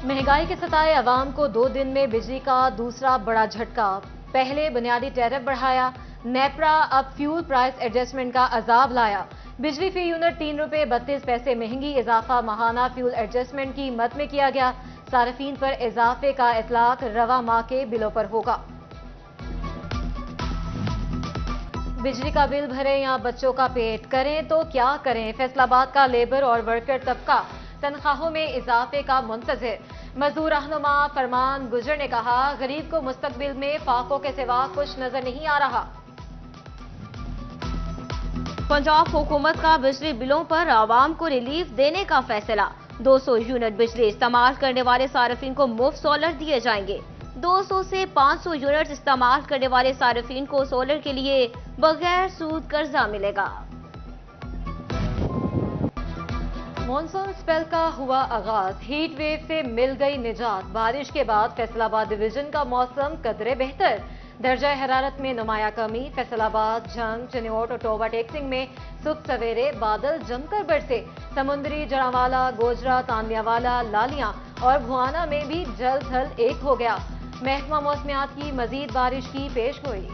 महंगाई के सताए अवाम को 2 दिन में बिजली का दूसरा बड़ा झटका। पहले बुनियादी टैरिफ बढ़ाया, नेपरा अब फ्यूल प्राइस एडजस्टमेंट का अजाब लाया। बिजली फी यूनिट 3 रुपये 32 पैसे महंगी, इजाफा माहाना फ्यूल एडजस्टमेंट की मद में किया गया। सार्फिन पर इजाफे का इतलाक रवा माह के बिलों पर होगा। बिजली का बिल भरें या बच्चों का पेट, करें तो क्या करें? फैसलाबाद का लेबर और वर्कर तबका तनख्वाहों में इजाफे का मुंतजिर। मजदूर रहनुमा फरमान गुजर ने कहा, गरीब को मुस्तकबिल में फाकों के सिवा कुछ नजर नहीं आ रहा। पंजाब हुकूमत का बिजली बिलों पर आवाम को रिलीफ देने का फैसला। 200 यूनिट बिजली इस्तेमाल करने वाले सार्फिन को मुफ्त सोलर दिए जाएंगे। 200 से 500 यूनिट इस्तेमाल करने वाले सार्फिन को सोलर के लिए बगैर सूद कर्जा मिलेगा। मॉनसून स्पेल का हुआ आगाज, हीट वेव से मिल गई निजात। बारिश के बाद फैसलाबाद डिवीजन का मौसम कदरे बेहतर, दर्जा हरारत में नुमाया कमी। फैसलाबाद, जंग, चिन्नौट और टोबा टेक्सिंग में सुबह सवेरे बादल जमकर बरसे। समुंदरी, जड़ावाला, गोजरा, तानियावाला, लालियां और भुआना में भी जल थल एक हो गया। महकमा मौसमियात की मजीद बारिश की पेशगोई।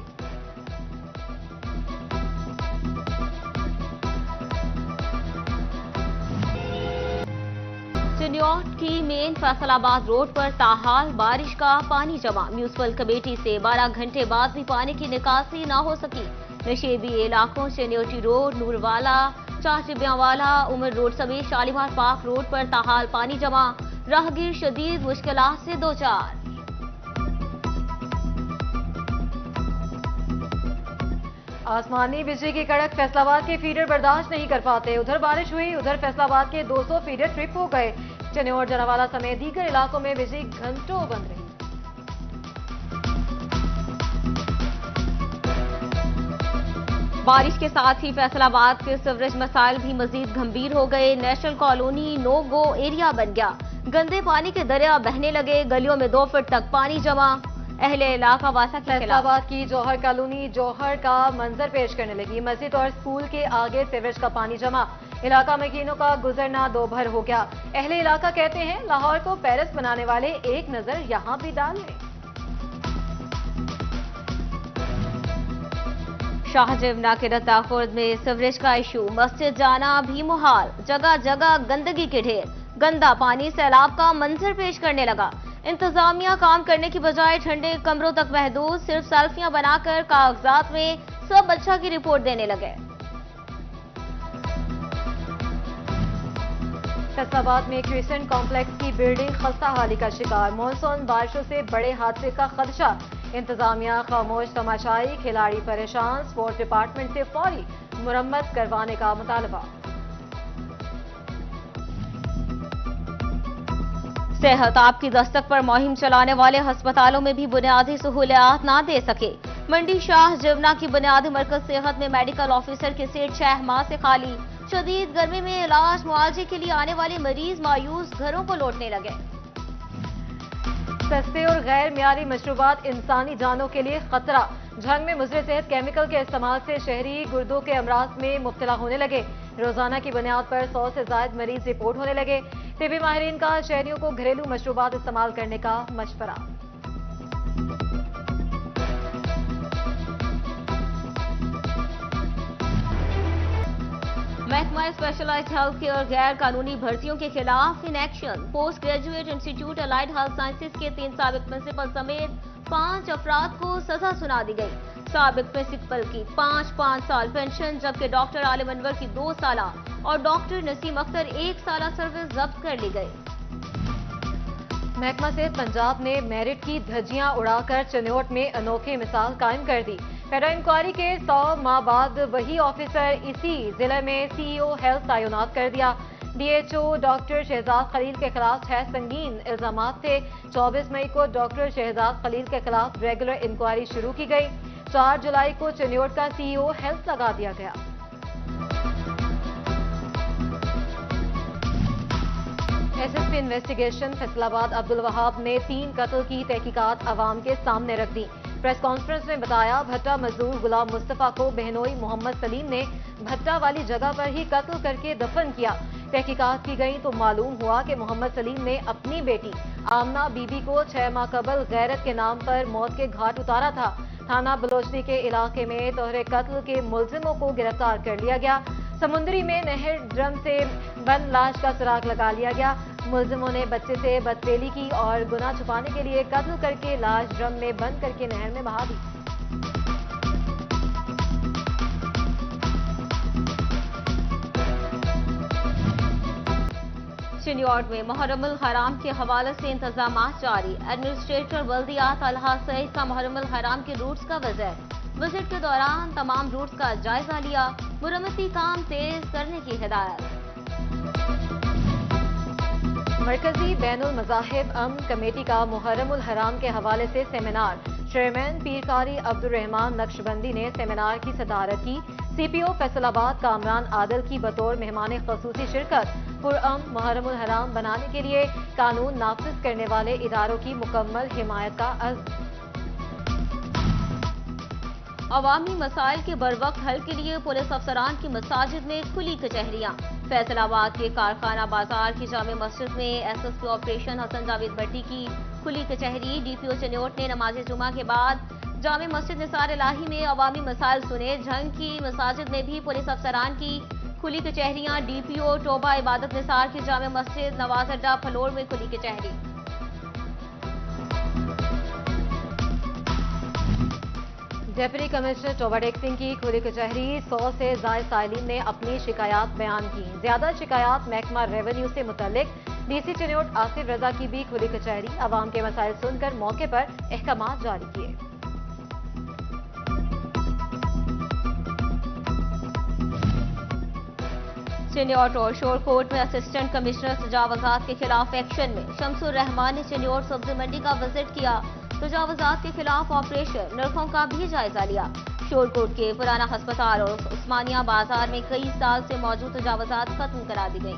चिन्नौट की मेन फैसलाबाद रोड पर ताहाल बारिश का पानी जमा। म्यूनिसिपल कमेटी से 12 घंटे बाद भी पानी की निकासी न हो सकी। नशेबी इलाकों चिन्नौटी रोड, नूरवाला, चाचिबियावाला, उमर रोड समेत शालीमार पार्क रोड पर ताहाल पानी जमा। राहगीर शदीद मुश्किलात से दो चार। आसमानी बिजली की कड़क फैसलाबाद के फीडर बर्दाश्त नहीं कर पाते। उधर बारिश हुई, उधर फैसलाबाद के 200 फीडर ट्रिप हो गए। चिन्नौट, जरावाला समेत दीगर इलाकों में बिजली घंटों बंद रही। बारिश के साथ ही फैसलाबाद के सीवरेज मसाइल भी मजीद गंभीर हो गए। National Colony no go area बन गया। गंदे पानी के दरिया बहने लगे। गलियों में 2 फुट तक पानी जमा। अहले इलाका वासा के फैसलाबाद की जौहर कॉलोनी जौहर का मंजर पेश करने लगी। मस्जिद और स्कूल के आगे सीवरेज का पानी जमा। इलाका मकीनों का गुजरना दो भर हो गया। अहले इलाका कहते हैं, लाहौर को पेरिस बनाने वाले एक नजर यहां भी डाल लें। शाहजमना के रत्ता खुर्द में सीवरेज का इशू, मस्जिद जाना भी मुहाल। जगह जगह गंदगी के ढेर। गंदा पानी सैलाब का मंजर पेश करने लगा। इंतजामिया काम करने की बजाय ठंडे कमरों तक महदूद, सिर्फ सेल्फियां बनाकर कागजात में सब अच्छा की रिपोर्ट देने लगे। फैसलाबाद में क्रिसेंट कॉम्प्लेक्स की बिल्डिंग खस्ता हाली का शिकार। मॉनसून बारिशों से बड़े हादसे का खदशा। इंतजामिया खामोश, तमाशाई, खिलाड़ी परेशान। स्पोर्ट्स डिपार्टमेंट से फौरी मुरम्मत करवाने का मुतालबा। सेहत आपकी दस्तक पर मुहिम चलाने वाले अस्पतालों में भी बुनियादी सहूलियात ना दे सके। मंडी शाह जवना की बुनियादी मरकज सेहत में मेडिकल ऑफिसर की सीट 6 माह से खाली। शदीद गर्मी में इलाज मुआवजे के लिए आने वाले मरीज मायूस घरों को लौटने लगे। सस्ते और गैर मियारी मशरूबात इंसानी जानों के लिए खतरा। झंग में मुज़र सेहत केमिकल के इस्तेमाल से शहरी गुर्दों के अमराज में मुब्तला होने लगे। रोजाना की बुनियाद पर 100 से ज्यादा मरीज रिपोर्ट होने लगे। टिबी माहिरीन का शहरियों को घरेलू मशरूबात इस्तेमाल करने का मशवरा। महकमा स्पेशलाइज्ड हेल्थ केयर गैर कानूनी भर्तियों के खिलाफ in action. Post graduate institute allied health sciences के 3 साबिक प्रिंसिपल समेत 5 अफराद को सजा सुना दी गई। साबिक प्रिंसिपल की 5 साल पेंशन, जबकि डॉक्टर आलिम अनवर की 2 साल और डॉक्टर नसीम अख्तर 1 साल सर्विस जब्त कर ली गई। महकमा सेहत पंजाब ने मेरिट की धज्जियां उड़ाकर चिन्नौट में अनोखी मिसाल कायम कर दी। फेडरल इंक्वायरी के 100 माह बाद वही ऑफिसर इसी जिले में सीईओ हेल्थ तैनात कर दिया। डीएचओ डॉक्टर शहजाद खलील के खिलाफ 6 संगीन इल्जामात थे। 24 मई को डॉक्टर शहजाद खलील के खिलाफ रेगुलर इंक्वायरी शुरू की गई। 4 जुलाई को चिन्नौट का सीईओ हेल्थ लगा दिया गया। एसएसपी इन्वेस्टिगेशन फैसलाबाद अब्दुल वहाब ने 3 कत्ल की तहकीकात अवाम के सामने रख दी। प्रेस कॉन्फ्रेंस में बताया, भट्टा मजदूर गुलाम मुस्तफा को बहनोई मोहम्मद सलीम ने भट्टा वाली जगह पर ही कत्ल करके दफन किया। तहकीकात की गई तो मालूम हुआ कि मोहम्मद सलीम ने अपनी बेटी आमना बीबी को 6 माह कबल गैरत के नाम पर मौत के घाट उतारा था। थाना बलोचड़ी के इलाके में तोहरे कत्ल के मुलजिमों को गिरफ्तार कर लिया गया। समुंदरी में नहर ड्रम से बंद लाश का सुराग लगा लिया गया। मुलजिमों ने बच्चे से बदफेली की और गुनाह छुपाने के लिए कत्ल करके लाश ड्रम में बंद करके नहर में बहा दी। चिन्योट में मुहर्रमुल हराम के हवाले से इंतजाम जारी। एडमिनिस्ट्रेटर बल्दियात अलहा सईद का मुहर्रमुल हराम के रूट्स का विजिट के दौरान तमाम रूट्स का जायजा लिया। मुरम्मती काम तेज करने की हिदायत। मरकजी बैनुल मज़ाहिब अमन कमेटी का मुहर्रमुल हराम के हवाले से सेमिनार। चेयरमैन पीरकारी अब्दुर्रहमान नक्शबंदी ने सेमिनार की सदारत की। सीपीओ फैसलाबाद कामरान आदल की बतौर मेहमान खसूसी शिरकत। पुरअमन मुहर्रमुल हराम बनाने के लिए कानून नाफिज करने वाले इदारों की मुकम्मल हिमायत का अज़्म। अवामी मसाइल के बरवक्त हल के लिए पुलिस अफसरान की मसाजिद में खुली कचहरियां। फैसलाबाद के कारखाना बाजार की जामे मस्जिद में एसएसपी ऑपरेशन हसन जावेद भट्टी की खुली कचहरी। डीपीओ चिन्योट ने नमाज जुमा के बाद जामे मस्जिद निसार इलाही में अवामी मसाइल सुने। झंग की मसाजिद में भी पुलिस अफसरान की खुली कचहरियां। डीपीओ टोबा इबादत निसार की जामे मस्जिद, नवाज अड्डा फलोर में खुली कचहरी। डेप्यूटी कमिश्नर टोबाडेक सिंह की खुली कचहरी। 100 से जायद साइलिन ने अपनी शिकायत बयान की। ज्यादा शिकायत महकमा रेवेन्यू से मुतल्लिक। डीसी चिन्योट आसिफ रजा की भी खुली कचहरी। अवाम के मसाइल सुनकर मौके पर अहकामात जारी किए। चिन्योट और शोरकोट में असिस्टेंट कमिश्नर तजावजात के खिलाफ एक्शन में। शमसुर रहमान ने चिन्योट सब्जी मंडी का विजिट किया। तजावजात के खिलाफ ऑपरेशन नरखों का भी जायजा लिया। शोरकोट के पुराना अस्पताल और उस्मानिया बाजार में कई साल से मौजूद तजावजात खत्म करा दी गई।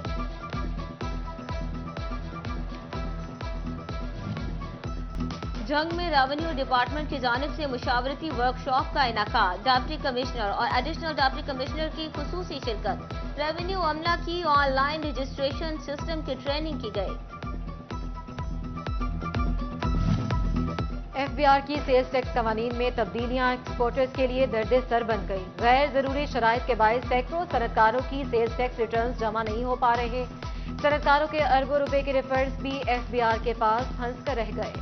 जंग में रेवेन्यू डिपार्टमेंट की जानिब से मुशावरती वर्कशॉप का इनेकाद। डिप्टी कमिश्नर और एडिशनल डिप्टी कमिश्नर की खुसूसी शिरकत। रेवेन्यू अमला की ऑनलाइन रजिस्ट्रेशन सिस्टम की ट्रेनिंग की गई। एफबीआर की सेल्स टैक्स कवानीन में तब्दीलियां एक्सपोर्टर्स के लिए दर्द सर बन गई। गैर जरूरी शराइत के बायस सैकड़ों सनतकारों की सेल्स टैक्स रिटर्न्स जमा नहीं हो पा रहे। सनतकारों के अरबों रुपए के रिफंड्स भी एफबीआर के पास फंस कर रह गए।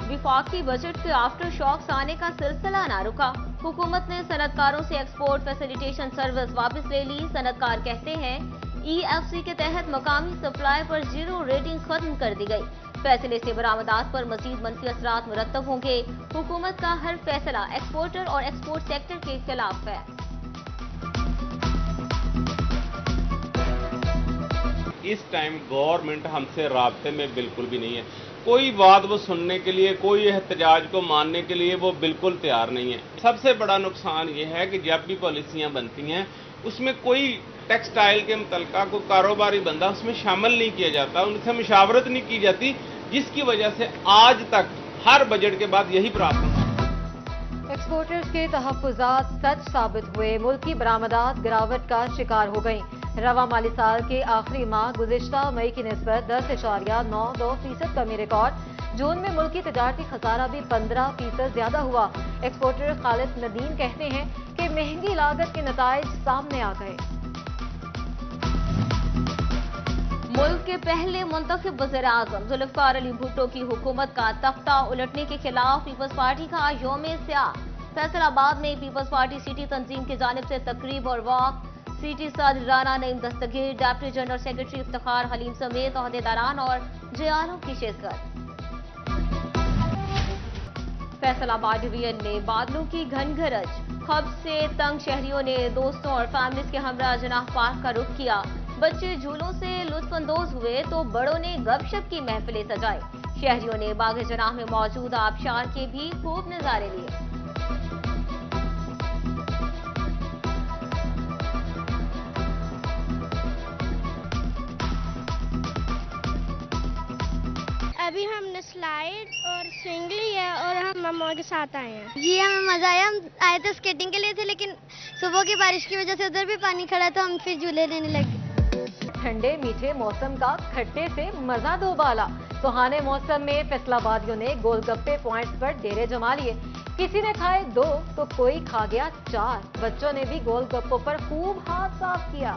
विफाकी बजट के आफ्टर शॉक्स आने का सिलसिला ना रुका। हुकूमत ने सनतकारों से एक्सपोर्ट फैसिलिटेशन सर्विस वापस ले ली। सनतकार कहते हैं ईएफसी के तहत मकामी सप्लाई पर जीरो रेटिंग खत्म कर दी गई। फैसले से बरामदात पर मजीद मनफी असरात मुरत्तब होंगे। हुकूमत का हर फैसला एक्सपोर्टर और एक्सपोर्ट सेक्टर के खिलाफ है। इस टाइम गवर्नमेंट हमसे राब्ते में बिल्कुल भी नहीं है। कोई बात वो सुनने के लिए, कोई एहतजाज को मानने के लिए वो बिल्कुल तैयार नहीं है। सबसे बड़ा नुकसान ये है कि जब भी पॉलिसियां बनती हैं उसमें कोई टेक्सटाइल के मुतल्लिका कोई कारोबारी बंदा उसमें शामिल नहीं किया जाता, उनसे मुशावरत नहीं की जाती, जिसकी वजह से आज तक हर बजट के बाद यही प्रॉब्लम है। एक्सपोर्टर्स के तहफ्फुज़ात सच साबित हुए। मुल्क की बरामदात गिरावट का शिकार हो गई। रवा माली साल के आखिरी माह गुज़िश्ता मई की निस्बत 10.92% कमी रिकॉर्ड। जून में मुल्क की तिजारती खसारा भी 15% ज्यादा हुआ। एक्सपोर्टर खालिद नदीम कहते हैं कि महंगी लागत के नताइज सामने आ गए। मुल्क के पहले मुंतखब वज़ीर-ए-आज़म जुल्फ़िकार अली भुट्टो की हुकूमत का तख्ता उलटने के खिलाफ पीपल्स पार्टी का यौम स्याह। फैसलाबाद में पीपल्स पार्टी सिटी तंजीम की जानिब से तकरीब और वॉक। सिटी सदर Rana Naeem Dastgir, deputy general secretary Iftikhar Halim समेत ओहदेदारान और जेआरओ की शिरकत। फैसलाबाद डिवीजन में बादलों की घनघरज। हब से तंग शहरियों ने दोस्तों और फैमिलीज के हमरा जनाह पार्क का रुख किया। बच्चे झूलों से लुत्फअंदोज हुए तो बड़ों ने गपशप की महफिलें सजाई। शहरियों ने बाग जनाह में मौजूद आबशार के भी खूब नजारे लिए। मम्मा के साथ आए हैं। जी हमें मजा आया। हम आए थे स्केटिंग के लिए थे, लेकिन सुबह की बारिश की वजह से उधर भी पानी खड़ा तो हम फिर झूले लेने लगे। ठंडे मीठे मौसम का खट्टे से मजा दोबाला। सुहाने मौसम में फैसलाबादियों ने गोलगप्पे पॉइंट्स पर डेरे जमा लिए। किसी ने खाए 2 तो कोई खा गया 4। बच्चों ने भी गोलगप्पों पर खूब हाथ साफ किया।